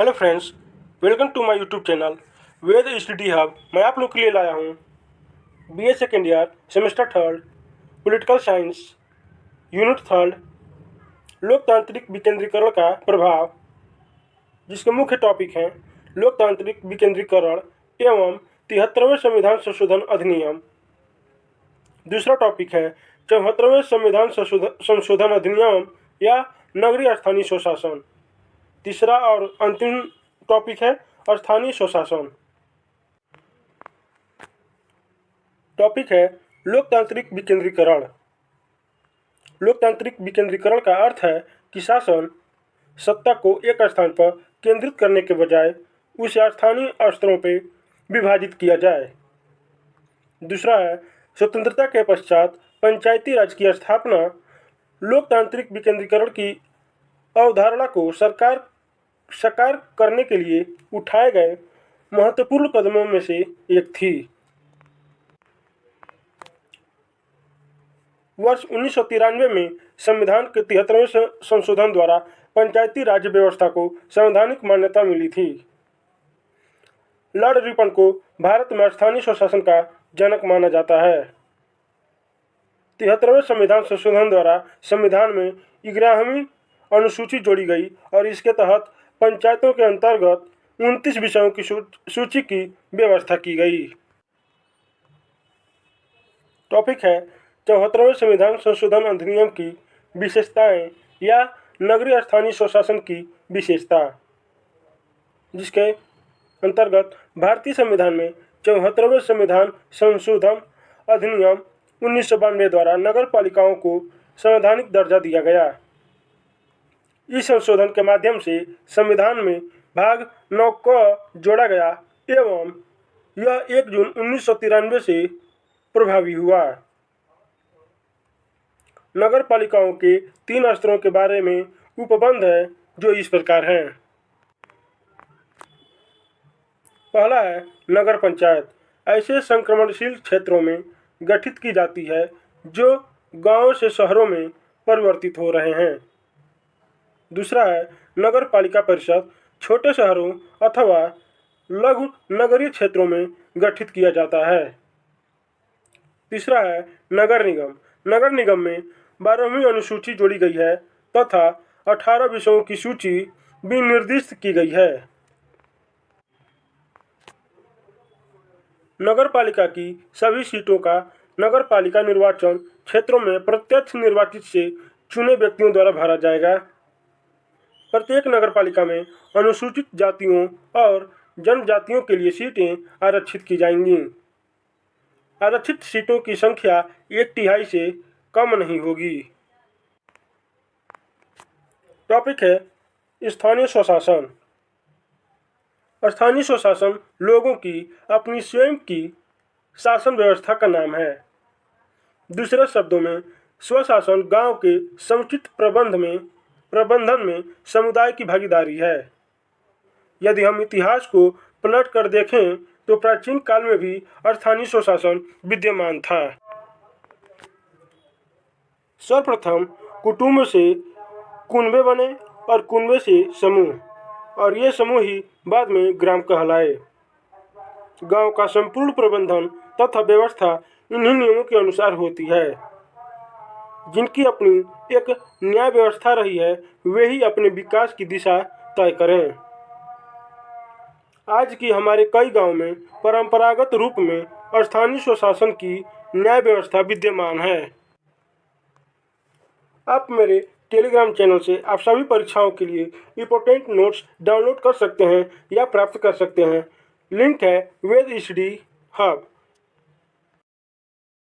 Hello friends, welcome to my YouTube channel Ved study hub. मैं आप लोग के लिए लाया हूँ BA second year semester third political science unit third लोकतांत्रिक विकेंद्रीकरण का प्रभाव, जिसके मुख्य टॉपिक हैं लोकतांत्रिक विकेंद्रीकरण एवं 73वें संविधान संशोधन अधिनियम। दूसरा टॉपिक है 74वें संविधान संशोधन अधिनियम या नगरीय स्थानीय स्वशासन। तीसरा और अंतिम टॉपिक है स्थानीय स्वशासन। टॉपिक है लोकतांत्रिक विकेंद्रीकरण। लोकतांत्रिक विकेंद्रीकरण का अर्थ है कि शासन सत्ता को एक स्थान पर केंद्रित करने के बजाय उसे स्थानीय स्तरों पर विभाजित किया जाए। दूसरा है स्वतंत्रता के पश्चात पंचायती राज की स्थापना। लोकतांत्रिक विकेंद्रीकरण की अवधारणा को साकार करने के लिए उठाए गए महत्वपूर्ण कदमों में से एक थी। वर्ष 1993 में संविधान के 73वें संशोधन द्वारा पंचायती राज व्यवस्था को संवैधानिक मान्यता मिली थी। लॉर्ड रिपन को भारत में स्थानीय स्वशासन का जनक माना जाता है। 73वें संविधान संशोधन द्वारा संविधान में 11वीं अनुसूची जोड़ी गई और इसके तहत पंचायतों के अंतर्गत 29 विषयों की सूची की व्यवस्था की गई। टॉपिक है 74वें संविधान संशोधन अधिनियम की विशेषताएं या नगरीय स्थानीय स्वशासन की विशेषता, जिसके अंतर्गत भारतीय संविधान में 74वें संविधान संशोधन अधिनियम 1992 द्वारा नगर पालिकाओं को संवैधानिक दर्जा दिया गया। इस संशोधन के माध्यम से संविधान में भाग 9 क जोड़ा गया एवं यह 1 जून 1993 से प्रभावी हुआ। नगर पालिकाओं के 3 स्तरों के बारे में उपबंध है, जो इस प्रकार हैं। पहला है नगर पंचायत। ऐसे संक्रमणशील क्षेत्रों में गठित की जाती है जो गांवों से शहरों में परिवर्तित हो रहे हैं। दूसरा है नगर पालिका परिषद। छोटे शहरों अथवा लघु नगरीय क्षेत्रों में गठित किया जाता है। तीसरा है नगर निगम। नगर निगम में 12वीं अनुसूची जोड़ी गई है तथा 18 विषयों की सूची भी निर्दिष्ट की गई है। नगर पालिका की सभी सीटों का नगर पालिका निर्वाचन क्षेत्रों में प्रत्यक्ष निर्वाचित से चुने व्यक्तियों द्वारा भरा जाएगा। प्रत्येक नगर पालिका में अनुसूचित जातियों और जनजातियों के लिए सीटें आरक्षित की जाएंगी। आरक्षित सीटों की संख्या 1/3 से कम नहीं होगी। टॉपिक है स्थानीय स्वशासन। स्थानीय स्वशासन लोगों की अपनी स्वयं की शासन व्यवस्था का नाम है। दूसरे शब्दों में स्वशासन गांव के समुचित प्रबंधन में समुदाय की भागीदारी है। यदि हम इतिहास को पलट कर देखें तो प्राचीन काल में भी स्थानीय स्वशासन विद्यमान था। सर्वप्रथम कुटुंब से कुनबे बने और कुनबे से समूह, और ये समूह ही बाद में ग्राम कहलाए। गांव का संपूर्ण प्रबंधन तथा व्यवस्था इन्हीं नियमों के अनुसार होती है। जिनकी अपनी एक न्याय व्यवस्था रही है, वे ही अपने विकास की दिशा तय करें। आज की हमारे कई गांव में परंपरागत रूप में स्थानीय स्वशासन की न्याय व्यवस्था विद्यमान है। आप मेरे टेलीग्राम चैनल से आप सभी परीक्षाओं के लिए इंपॉर्टेंट नोट्स डाउनलोड कर सकते हैं या प्राप्त कर सकते हैं। लिंक है वेद स्टडी हब।